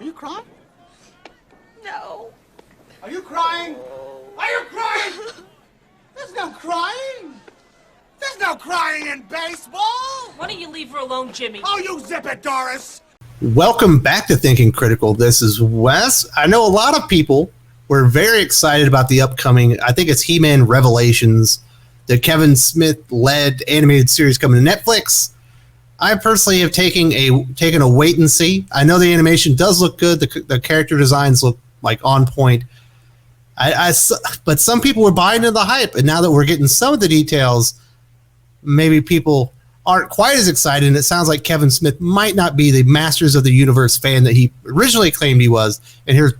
Are you crying? No. Are you crying? Are you crying? There's no crying. There's no crying in baseball. Why don't you leave her alone, Jimmy? Oh, you zip it, Doris. Welcome back to Thinking Critical. This is Wes. I know a lot of people were very excited about the upcoming, I think it's HeMan Revelations, the Kevin Smith-led animated series coming to Netflix. I personally have taken a wait and see. I know the animation does look good. The character designs look like on point. But some people were buying into the hype, and now that we're getting some of the details, maybe people aren't quite as excited, and it sounds like Kevin Smith might not be the Masters of the Universe fan that he originally claimed he was. And here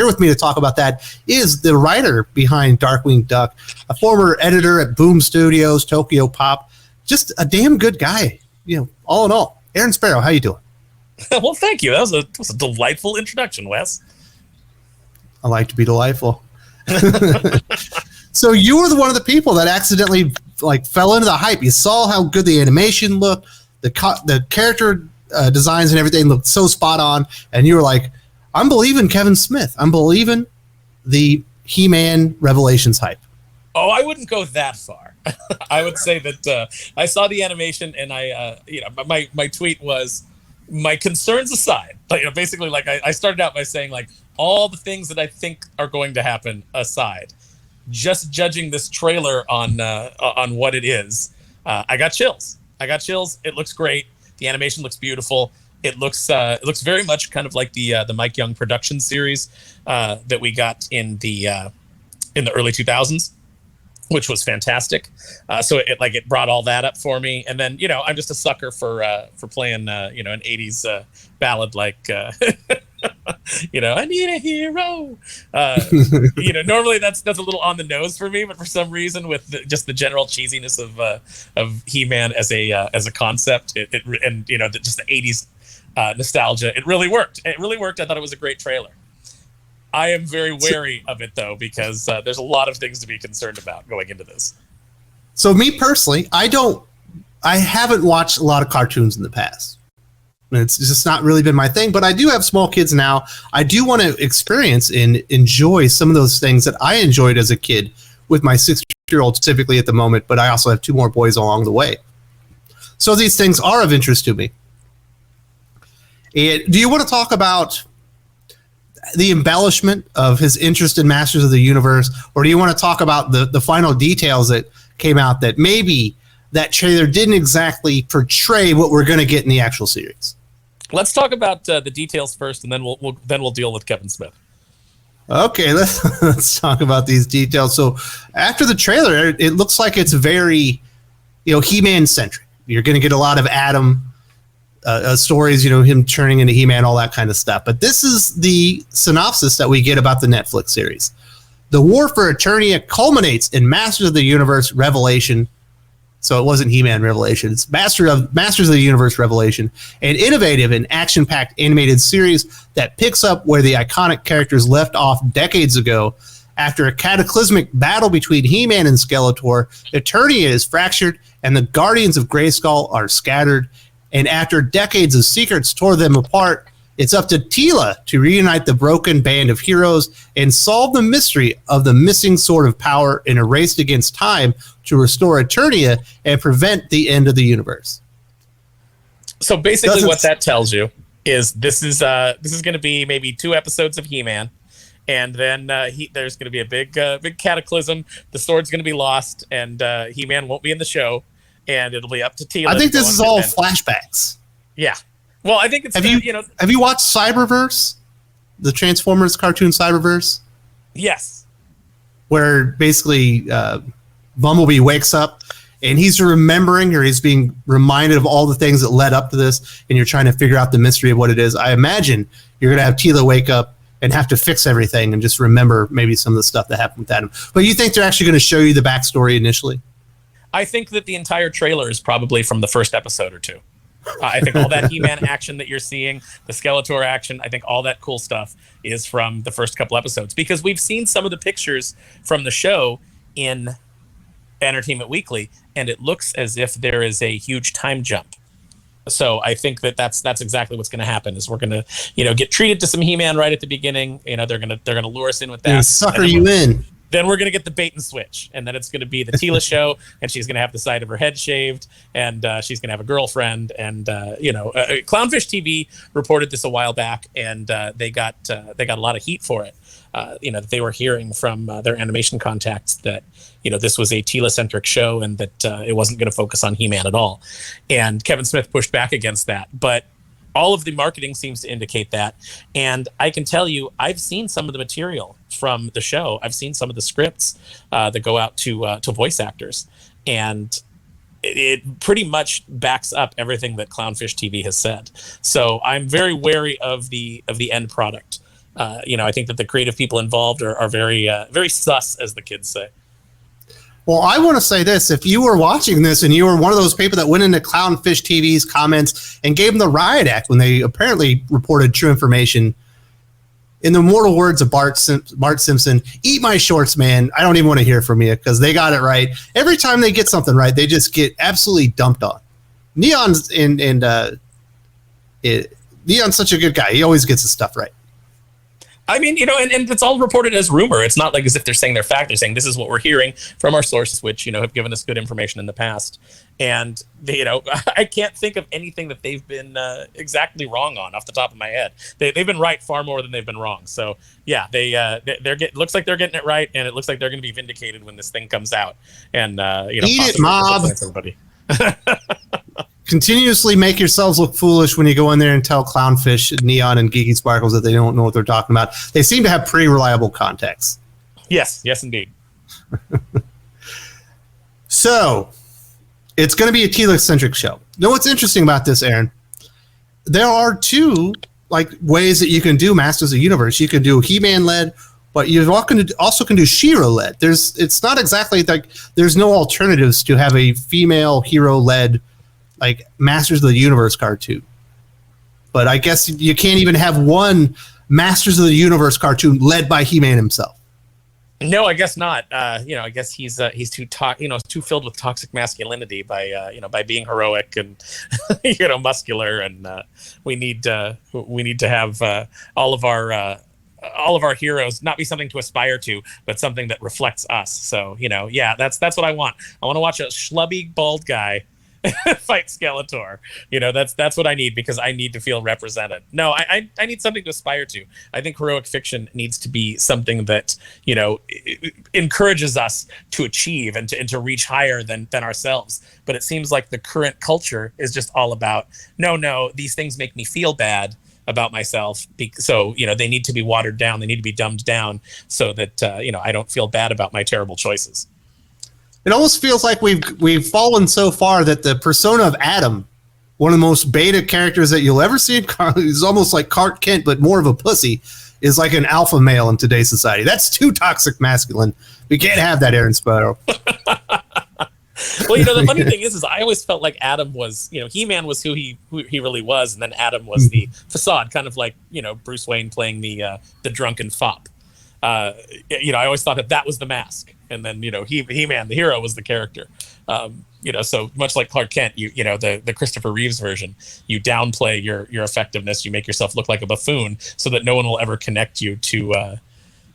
with me to talk about that is the writer behind Darkwing Duck, a former editor at Boom Studios, Tokyo Pop, just a damn good guy. You know, all in all. Aaron Sparrow, how you doing? Well, thank you. That was a delightful introduction, Wes. I like to be delightful. So you were one of the people that accidentally fell into the hype. You saw how good the animation looked, the character designs and everything looked so spot on, and you were like, I'm believing Kevin Smith. I'm believing the HeMan Revelations hype. Oh, I wouldn't go that far. I would say that I saw the animation, and my tweet was, my concerns aside, basically I started out by saying all the things that I think are going to happen aside, just judging this trailer on what it is, I got chills. It looks great. The animation looks beautiful. It looks very much kind of like the Mike Young production series that we got in the early 2000s. Which was fantastic. So it brought all that up for me. And then, I'm just a sucker for playing, an 80s ballad like, I need a hero. Normally that's a little on the nose for me, but for some reason with just the general cheesiness of He-Man as a concept, just the 80s nostalgia, it really worked. I thought it was a great trailer. I am very wary of it, though, because there's a lot of things to be concerned about going into this. So me personally, I haven't watched a lot of cartoons in the past. It's just not really been my thing, but I do have small kids now. I do want to experience and enjoy some of those things that I enjoyed as a kid with my 6-year-old typically at the moment, but I also have 2 more boys along the way. So these things are of interest to me. And do you want to talk about the embellishment of his interest in Masters of the Universe, or do you want to talk about the final details that came out that maybe that trailer didn't exactly portray what we're going to get in the actual series? Let's talk about the details first, and then we'll deal with Kevin Smith. Okay, let's talk about these details. So after the trailer, it looks like it's very, He-Man centric. You're going to get a lot of Adam stories, him turning into He-Man, all that kind of stuff. But this is the synopsis that we get about the Netflix series. The war for Eternia culminates in Masters of the Universe Revelation. So it wasn't He-Man Revelation. It's Masters of the Universe Revelation, an innovative and action-packed animated series that picks up where the iconic characters left off decades ago. After a cataclysmic battle between He-Man and Skeletor, Eternia is fractured and the Guardians of Grayskull are scattered. And after decades of secrets tore them apart, it's up to Teela to reunite the broken band of heroes and solve the mystery of the missing sword of power in a race against time to restore Eternia and prevent the end of the universe. So basically what that tells you is this is going to be maybe 2 episodes of He-Man, and then there's going to be a big cataclysm. The sword's going to be lost, and He-Man won't be in the show. And it'll be up to Teela. I think this is all flashbacks. Yeah. Well, I think it's have you watched Cyberverse, the Transformers cartoon Cyberverse? Yes. Where basically Bumblebee wakes up and he's remembering, or he's being reminded of all the things that led up to this, and you're trying to figure out the mystery of what it is. I imagine you're going to have Teela wake up and have to fix everything and just remember maybe some of the stuff that happened with Adam. But you think they're actually going to show you the backstory initially? I think that the entire trailer is probably from the first episode or 2. I think all that He-Man action that you're seeing, the Skeletor action, I think all that cool stuff is from the first couple episodes. Because we've seen some of the pictures from the show in Entertainment Weekly, and it looks as if there is a huge time jump. So I think that's exactly what's going to happen. Is we're going to get treated to some He-Man right at the beginning. They're gonna lure us in with that, sucker you in. Then we're going to get the bait and switch, and then it's going to be the Tila show, and she's going to have the side of her head shaved, and she's going to have a girlfriend, and Clownfish TV reported this a while back, and they got a lot of heat for it. That they were hearing from their animation contacts that this was a Tila-centric show, and that it wasn't going to focus on He-Man at all. And Kevin Smith pushed back against that, but all of the marketing seems to indicate that. And I can tell you, I've seen some of the material from the show. I've seen some of the scripts that go out to voice actors, and it pretty much backs up everything that Clownfish TV has said. So I'm very wary of the end product. I think that the creative people involved are very very sus, as the kids say. Well, I want to say this. If you were watching this and you were one of those people that went into Clownfish TV's comments and gave them the riot act when they apparently reported true information, in the immortal words of Bart Simpson, eat my shorts, man. I don't even want to hear from you, because they got it right. Every time they get something right, they just get absolutely dumped on. Neon's Neon's such a good guy. He always gets his stuff right. I mean, and it's all reported as rumor. It's not like as if they're saying they're fact. They're saying this is what we're hearing from our sources, which, have given us good information in the past. And, I can't think of anything that they've been exactly wrong on off the top of my head. They've been right far more than they've been wrong. So, yeah, looks like they're getting it right, and it looks like they're going to be vindicated when this thing comes out. And, eat it, mob. Everybody. Continuously make yourselves look foolish when you go in there and tell Clownfish, Neon, and Geeky Sparkles that they don't know what they're talking about. They seem to have pretty reliable contacts. Yes, indeed. So, it's going to be a Tila-centric show. Now, what's interesting about this, Aaron? There are two ways that you can do Masters of the Universe. You can do He-Man led, but you also can do She-Ra led. It's not exactly there's no alternatives to have a female hero led Masters of the Universe cartoon. But I guess you can't even have one Masters of the Universe cartoon led by He-Man himself. No, I guess not. I guess he's too filled with toxic masculinity by being heroic and muscular, and we need to have all of our heroes not be something to aspire to, but something that reflects us. So that's what I want. I want to watch a schlubby bald guy fight Skeletor. That's what I need, because I need to feel represented. No, I need something to aspire to. I think heroic fiction needs to be something that encourages us to achieve and to reach higher than ourselves. But it seems like the current culture is just all about no, these things make me feel bad about myself, so they need to be watered down, they need to be dumbed down, so that I don't feel bad about my terrible choices. It almost feels like we've fallen so far that the persona of Adam, one of the most beta characters that you'll ever see, is almost like Clark Kent, but more of a pussy, is like an alpha male in today's society. That's too toxic masculine. We can't have that, Aaron Sparrow. Well, the funny thing is I always felt like Adam was, He-Man was who he really was, and then Adam was the facade, kind of like, Bruce Wayne playing the drunken fop. I always thought that was the mask, and then He-Man, the hero, was the character. So much like Clark Kent, the Christopher Reeves version, you downplay your effectiveness, you make yourself look like a buffoon, so that no one will ever connect you to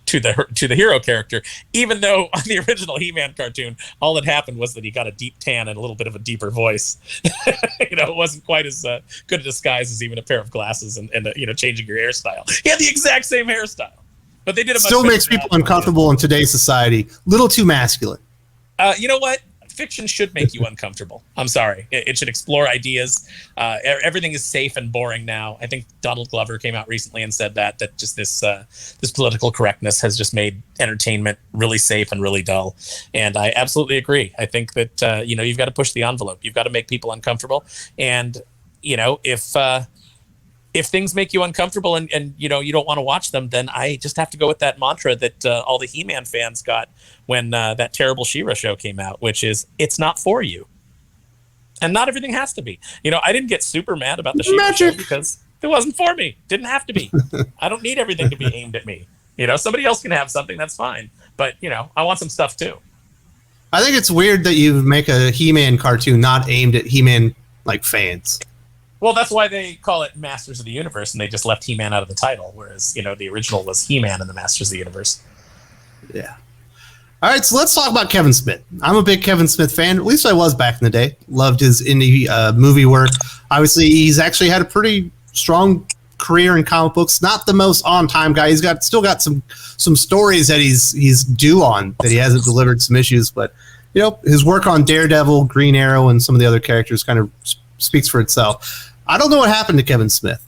the hero character. Even though on the original He-Man cartoon, all that happened was that he got a deep tan and a little bit of a deeper voice. It wasn't quite as good a disguise as even a pair of glasses and changing your hairstyle. He had the exact same hairstyle. But they did a still makes people uncomfortable in today's society. Little too masculine. You know what? Fiction should make you uncomfortable. I'm sorry. It should explore ideas. Everything is safe and boring now. I think Donald Glover came out recently and said that just this political correctness has just made entertainment really safe and really dull. And I absolutely agree. I think that you've got to push the envelope. You've got to make people uncomfortable. And if things make you uncomfortable and you don't want to watch them, then I just have to go with that mantra that all the He-Man fans got when that terrible She-Ra show came out, which is, it's not for you. And not everything has to be. I didn't get super mad about the She-Ra show because it wasn't for me. Didn't have to be. I don't need everything to be aimed at me. Somebody else can have something, that's fine. But, I want some stuff too. I think it's weird that you make a He-Man cartoon not aimed at He-Man fans. Well, that's why they call it Masters of the Universe, and they just left He-Man out of the title, whereas the original was He-Man and the Masters of the Universe. Yeah. All right, so let's talk about Kevin Smith. I'm a big Kevin Smith fan. At least I was back in the day. Loved his indie movie work. Obviously, he's actually had a pretty strong career in comic books. Not the most on-time guy. He's still got some stories that he's due on that he hasn't delivered some issues. But his work on Daredevil, Green Arrow, and some of the other characters kind of speaks for itself. I don't know what happened to Kevin Smith,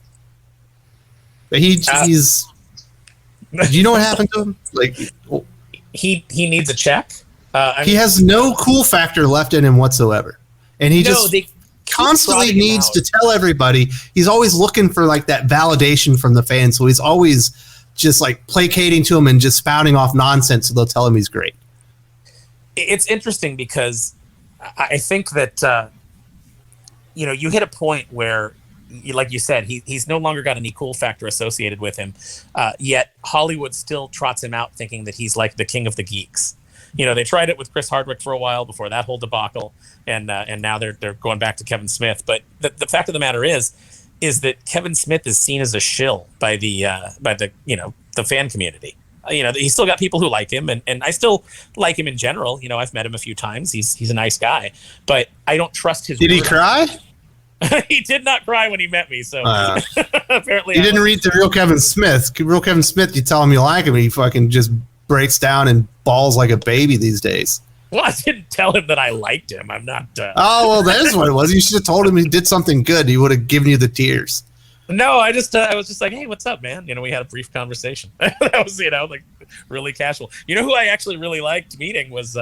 but he's. Do you know what happened to him? Like. He needs a check. He has no cool factor left in him whatsoever, and he just constantly needs to tell everybody. He's always looking for like that validation from the fans, so he's always just like placating to them and just spouting off nonsense, so they'll tell him he's great. It's interesting because I think that you hit a point where, like you said, he's no longer got any cool factor associated with him, yet Hollywood still trots him out thinking that he's like the king of the geeks. They tried it with Chris Hardwick for a while before that whole debacle, and now they're going back to Kevin Smith. But the fact of the matter is that Kevin Smith is seen as a shill by the fan community. He's still got people who like him, and I still like him in general. I've met him a few times. He's a nice guy, but I don't trust his. Did he cry? He did not cry when he met me, so apparently he didn't read the real Kevin Smith. Real Kevin Smith, you tell him you like him, he fucking just breaks down and bawls like a baby these days. Well, I didn't tell him that I liked him. I'm not. Oh well, that is what it was. You should have told him he did something good. He would have given you the tears. No, I was just like, hey, what's up, man? We had a brief conversation. That was like really casual. Who I actually really liked meeting was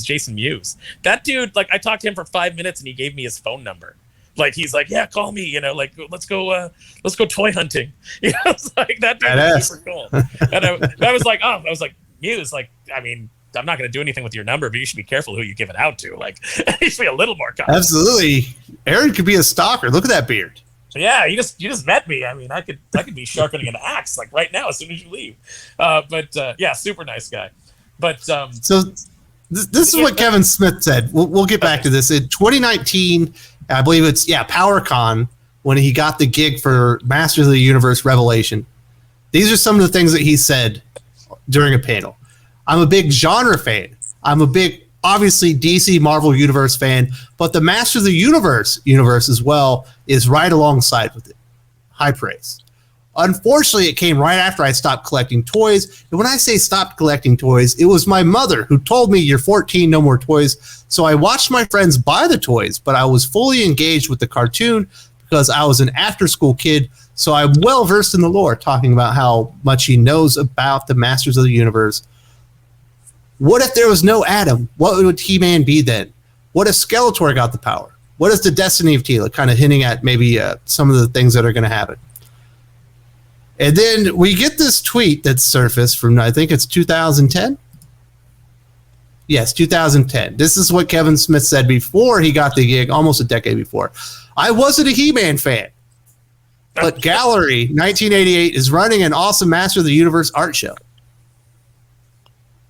Jason Mewes. That dude, like, I talked to him for 5 minutes and he gave me his phone number. Like, he's like, yeah, call me, let's go toy hunting. It's like, that dude was super cool. And I was like, Mewes, like, I mean, I'm not going to do anything with your number, but you should be careful who you give it out to. Like, you should be a little more cautious. Absolutely. Aaron could be a stalker. Look at that beard. Yeah, you just met me. I mean, I could be sharpening an axe like right now as soon as you leave. But yeah, super nice guy. But so this is what Kevin Smith said. We'll get back to this. In 2019, I believe it's PowerCon, when he got the gig for Masters of the Universe Revelation. These are some of the things that he said during a panel. I'm a big genre fan. I'm a big, obviously, DC Marvel Universe fan, but the Masters of the Universe as well is right alongside with it. High praise. Unfortunately, it came right after I stopped collecting toys. And when I say stopped collecting toys, it was my mother who told me, you're 14, no more toys. So I watched my friends buy the toys, but I was fully engaged with the cartoon because I was an after-school kid. So I'm well versed in the lore, talking about how much he knows about the Masters of the Universe. What if there was no Adam? What would He-Man be then? What if Skeletor got the power? What is the destiny of Teela? Kind of hinting at maybe some of the things that are going to happen. And then we get this tweet that surfaced from, I think it's 2010? Yes, 2010. This is what Kevin Smith said before he got the gig, almost a decade before. I wasn't a He-Man fan, but Gallery 1988 is running an awesome Master of the Universe art show.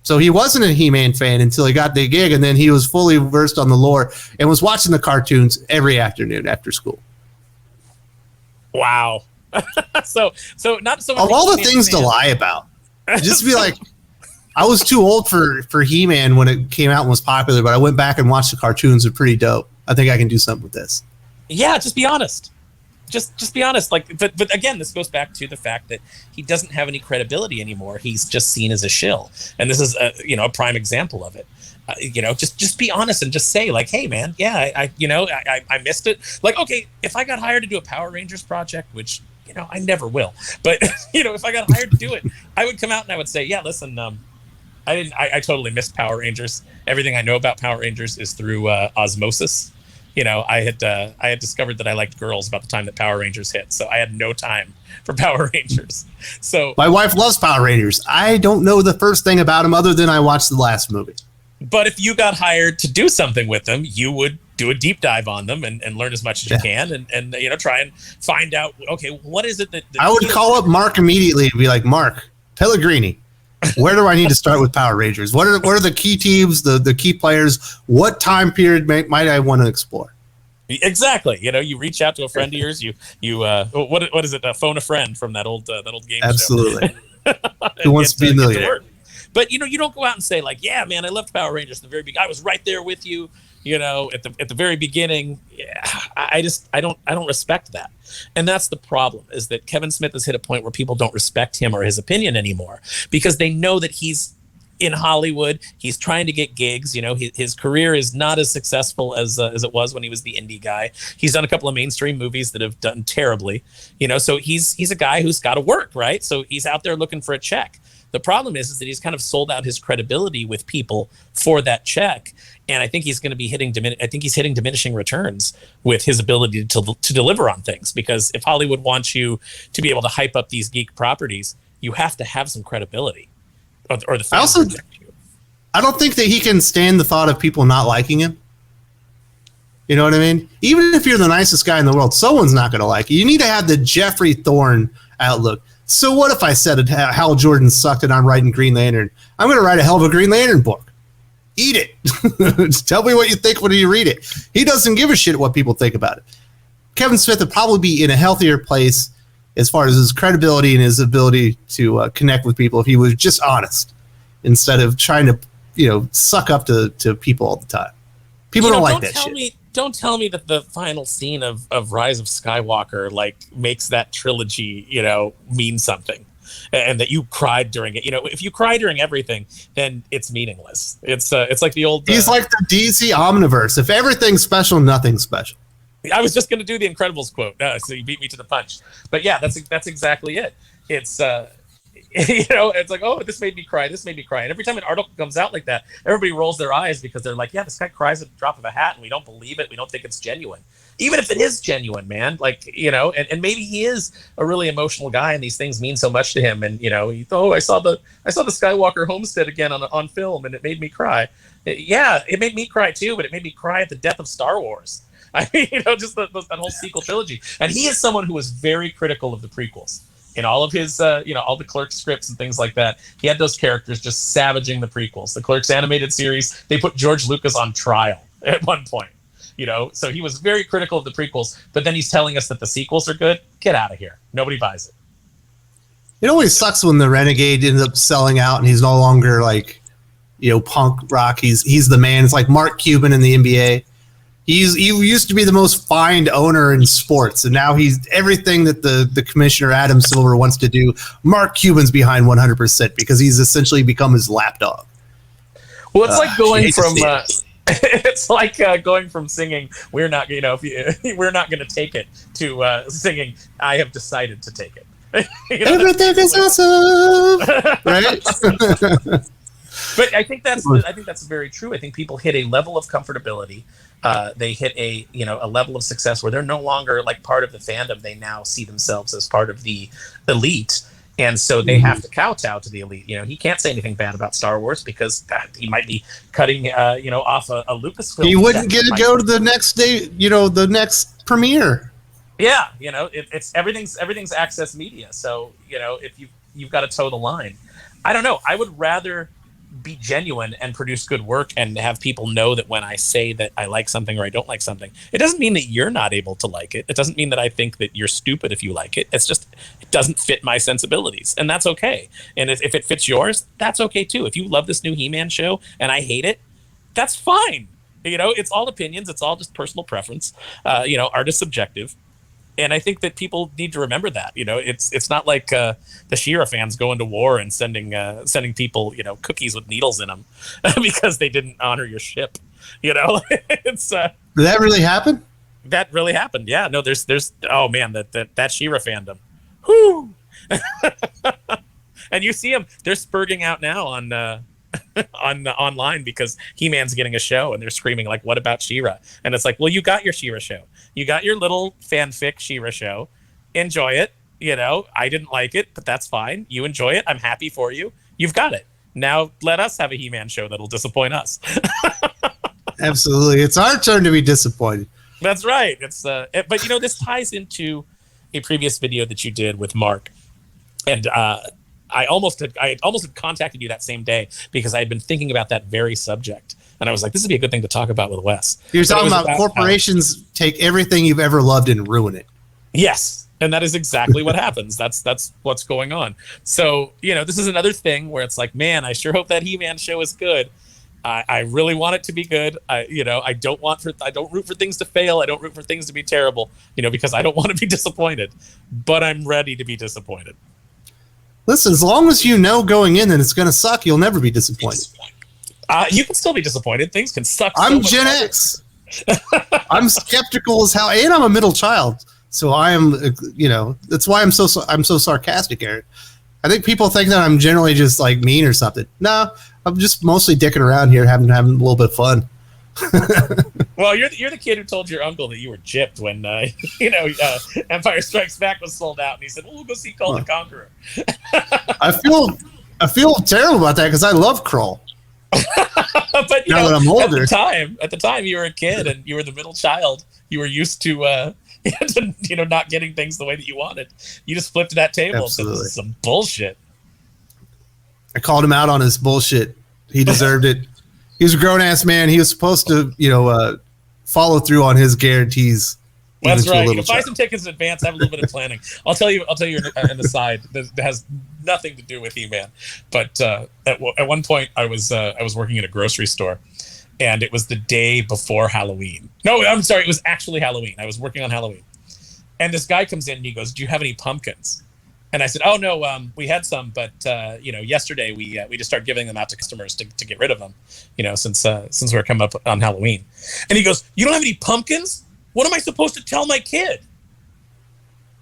So he wasn't a He-Man fan until he got the gig, and then he was fully versed on the lore and was watching the cartoons every afternoon after school. Wow. so not so much of all the things to lie about. Just be like, I was too old for He-Man when it came out and was popular, but I went back and watched the cartoons. They're pretty dope. I think I can do something with this. Yeah, just be honest. Just be honest. Like, but again, this goes back to the fact that he doesn't have any credibility anymore. He's just seen as a shill, and this is a prime example of it. Just be honest and just say, like, hey man, yeah, I missed it. Like, okay, if I got hired to do a Power Rangers project, which I never will, but if I got hired to do it, I would come out and I would say, yeah, listen, I totally missed Power Rangers. Everything I know about Power Rangers is through osmosis. I had discovered that I liked girls about the time that Power Rangers hit, so I had no time for Power Rangers. So my wife loves Power Rangers. I don't know the first thing about them other than I watched the last movie. But if you got hired to do something with them, you would do a deep dive on them and learn as much as you can and try and find out, okay, what is it that I would call up Mark immediately and be like, Mark Pellegrini, where do I need to start with Power Rangers? What are the key teams, the key players? What time period might I want to explore? Exactly. You know, you reach out to a friend of yours. What is it? Phone a friend from that old game Absolutely. show. Who wants to be a millionaire? But you know, you don't go out and say like, "Yeah, man, I loved Power Rangers in the very beginning. I was right there with you." You know, at the very beginning. Yeah, I don't respect that, and that's the problem. Is that Kevin Smith has hit a point where people don't respect him or his opinion anymore because they know that he's in Hollywood. He's trying to get gigs. You know, his career is not as successful as it was when he was the indie guy. He's done a couple of mainstream movies that have done terribly. You know, so he's a guy who's got to work, right? So he's out there looking for a check. The problem is that he's kind of sold out his credibility with people for that check, and I think he's going to be hitting diminishing returns with his ability to deliver on things. Because if Hollywood wants you to be able to hype up these geek properties, you have to have some credibility, or the fans reject you. I don't think that he can stand the thought of people not liking him. You know what I mean? Even if you're the nicest guy in the world, someone's not going to like you. You need to have the Jeffrey Thorne outlook. So what if I said Hal Jordan sucked and I'm writing Green Lantern? I'm going to write a hell of a Green Lantern book. Eat it. Just tell me what you think when you read it. He doesn't give a shit what people think about it. Kevin Smith would probably be in a healthier place as far as his credibility and his ability to connect with people if he was just honest instead of trying to, suck up to people all the time. People don't like that shit. Don't tell me that the final scene of Rise of Skywalker like makes that trilogy, mean something, and that you cried during it. If you cry during everything, then it's meaningless. It's like the old. He's like the DC Omniverse. If everything's special, nothing's special. I was just going to do the Incredibles quote, so you beat me to the punch. But yeah, that's exactly it. It's it's like, oh, this made me cry. This made me cry. And every time an article comes out like that, everybody rolls their eyes because they're like, yeah, this guy cries at the drop of a hat and we don't believe it. We don't think it's genuine. Even if it is genuine, man, and maybe he is a really emotional guy and these things mean so much to him. And, I saw the Skywalker homestead again on film and it made me cry. It made me cry too, but it made me cry at the death of Star Wars. I mean, just that whole sequel trilogy. And he is someone who was very critical of the prequels. In all of his, all the Clerks scripts and things like that, he had those characters just savaging the prequels. The Clerks animated series, they put George Lucas on trial at one point, So he was very critical of the prequels, but then he's telling us that the sequels are good. Get out of here. Nobody buys it. It always sucks when the Renegade ends up selling out and he's no longer punk rock. He's the man. It's like Mark Cuban in the NBA. He used to be the most fined owner in sports, and now he's everything that the commissioner Adam Silver wants to do. Mark Cuban's behind 100% because he's essentially become his lapdog. Well, it's like going from it's like going from singing "We're not," we're not going to take it to singing "I have decided to take it." Everything is awesome, right? But I think that's very true. I think people hit a level of comfortability. They hit a level of success where they're no longer like part of the fandom. They now see themselves as part of the elite, and so they have to kowtow to the elite. He can't say anything bad about Star Wars because he might be cutting off a Lucasfilm. He wouldn't get to go to the next day. The next premiere. Yeah, it's everything's access media. So if you've got to toe the line. I don't know. I would rather be genuine and produce good work and have people know that when I say that I like something or I don't like something, it doesn't mean that you're not able to like it. It doesn't mean that I think that you're stupid if you like it. It's just, it doesn't fit my sensibilities, and that's okay. And if it fits yours, that's okay too. If you love this new He-Man show and I hate it, that's fine. It's all opinions. It's all just personal preference. Art is subjective. And I think that people need to remember that, it's not like the She-Ra fans going to war and sending people, cookies with needles in them because they didn't honor your ship. It's did that really happen? That really happened. Yeah. No, there's oh man, that She-Ra fandom. Whoo! And you see them, they're spurging out now on online because He-Man's getting a show and they're screaming like, what about She-Ra? And it's like, well, you got your She-Ra show. You got your little fanfic She-Ra show. Enjoy it. I didn't like it, but that's fine. You enjoy it. I'm happy for you. You've got it. Now let us have a He-Man show that'll disappoint us. Absolutely. It's our turn to be disappointed. That's right. It's but this ties into a previous video that you did with Mark. And I almost had contacted you that same day because I had been thinking about that very subject and I was like, this would be a good thing to talk about with Wes. You're But it talking was about corporations take everything you've ever loved and ruin it. Yes. And that is exactly what happens. That's what's going on. So, this is another thing where it's like, man, I sure hope that He-Man show is good. I really want it to be good. I don't root for things to fail. I don't root for things to be terrible, because I don't want to be disappointed, but I'm ready to be disappointed. Listen, as long as you know going in that it's going to suck, you'll never be disappointed. You can still be disappointed. Things can suck. I'm Gen X. I'm skeptical as hell, and I'm a middle child. So I am, that's why I'm so sarcastic, Aaron. I think people think that I'm generally just like mean or something. No, I'm just mostly dicking around here, having a little bit of fun. Well, you're the kid who told your uncle that you were gypped when Empire Strikes Back was sold out, and he said, "Well, we'll go see Call the Conqueror." I feel terrible about that because I love Krull. But now that I'm older, at the time you were a kid and you were the middle child. You were used to not getting things the way that you wanted. You just flipped to that table and said, "This is some bullshit." I called him out on his bullshit. He deserved it. He was a grown-ass man. He was supposed to, follow through on his guarantees. That's right. You can buy some tickets in advance. Have a little bit of planning. I'll tell you an aside that has nothing to do with He-Man. But at one point, I was working in a grocery store, and it was the day before Halloween. No, I'm sorry. It was actually Halloween. I was working on Halloween, and this guy comes in and he goes, "Do you have any pumpkins?" And I said, "Oh no, we had some, but yesterday we just started giving them out to customers to get rid of them, since we're coming up on Halloween." And he goes, "You don't have any pumpkins? What am I supposed to tell my kid?"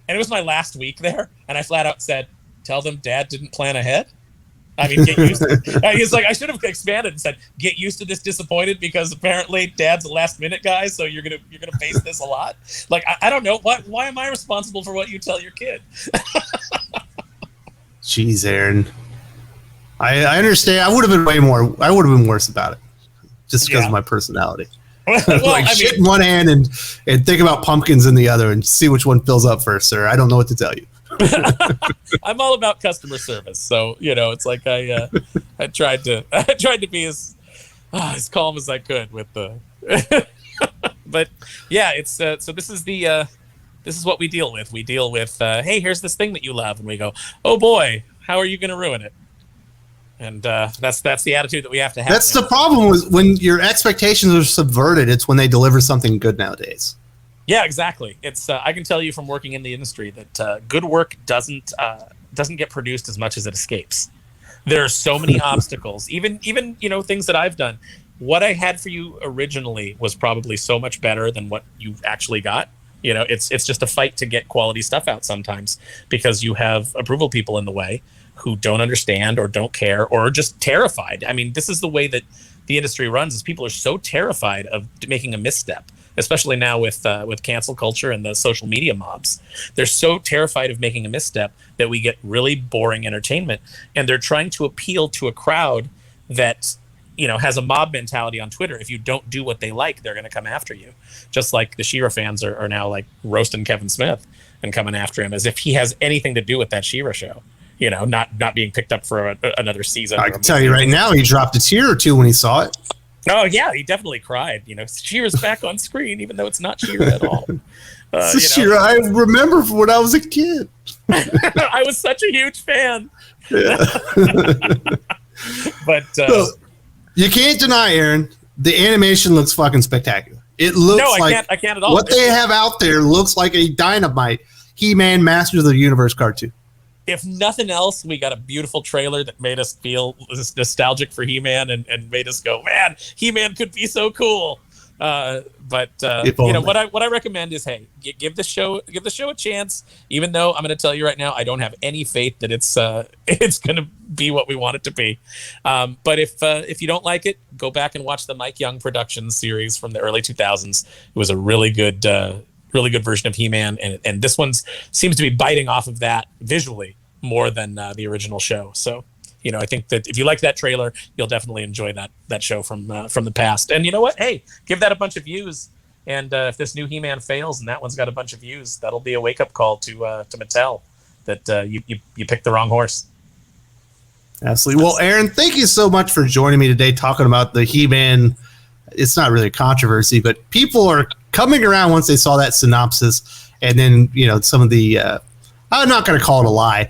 And it was my last week there, and I flat out said, "Tell them Dad didn't plan ahead." I mean, get used to it. He's like, I should have expanded and said, "Get used to this disappointed because apparently Dad's a last minute guy, so you're gonna face this a lot." Like, I don't know why am I responsible for what you tell your kid? Jeez, Aaron. I understand. I would have been worse about it, just because of my personality. Well, shit in one hand and think about pumpkins in the other and see which one fills up first, sir. I don't know what to tell you. I'm all about customer service, so it's like I tried to be as calm as I could with the. But yeah, it's so this is what we deal with. We deal with hey, here's this thing that you love, and we go, "Oh boy, how are you going to ruin it?" And that's the attitude that we have to have. That's the problem with when your expectations are subverted. It's when they deliver something good nowadays. Yeah, exactly. It's I can tell you from working in the industry that good work doesn't get produced as much as it escapes. There are so many obstacles. Even things that I've done. What I had for you originally was probably so much better than what you actually got. It's just a fight to get quality stuff out sometimes because you have approval people in the way who don't understand or don't care or are just terrified. I mean, this is the way that the industry runs is people are so terrified of making a misstep, especially now with cancel culture and the social media mobs. They're so terrified of making a misstep that we get really boring entertainment, and they're trying to appeal to a crowd that has a mob mentality on Twitter. If you don't do what they like, they're going to come after you. Just like the She-Ra fans are now like roasting Kevin Smith and coming after him as if he has anything to do with that She-Ra show. Not being picked up for another season. I can tell you right now, he dropped a tear or two when he saw it. Oh yeah, he definitely cried. She-Ra's back on screen, even though it's not She-Ra at all. She-Ra I remember from when I was a kid. I was such a huge fan. Yeah. But you can't deny, Aaron, the animation looks fucking spectacular. It looks I can't at all. What they have out there looks like a dynamite He-Man Masters of the Universe cartoon. If nothing else, we got a beautiful trailer that made us feel nostalgic for He-Man and made us go, man, He-Man could be so cool. But what I recommend is, hey, give the show a chance. Even though I'm going to tell you right now, I don't have any faith that it's going to be what we want it to be. But if you don't like it, go back and watch the Mike Young Productions series from the early 2000s. It was a really good version of He-Man, and this one seems to be biting off of that visually more than the original show. So, I think that if you like that trailer, you'll definitely enjoy that show from the past. And you know what? Hey, give that a bunch of views. And if this new He-Man fails and that one's got a bunch of views, that'll be a wake-up call to Mattel that you picked the wrong horse. Absolutely. Well, Aaron, thank you so much for joining me today talking about the He-Man. It's not really a controversy, but people are coming around once they saw that synopsis, and then some of the I'm not going to call it a lie,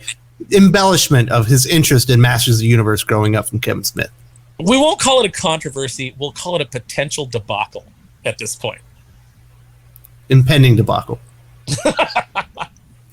embellishment of his interest in Masters of the Universe growing up from Kevin Smith. We won't call it a controversy. We'll call it a potential debacle at this point. Impending debacle.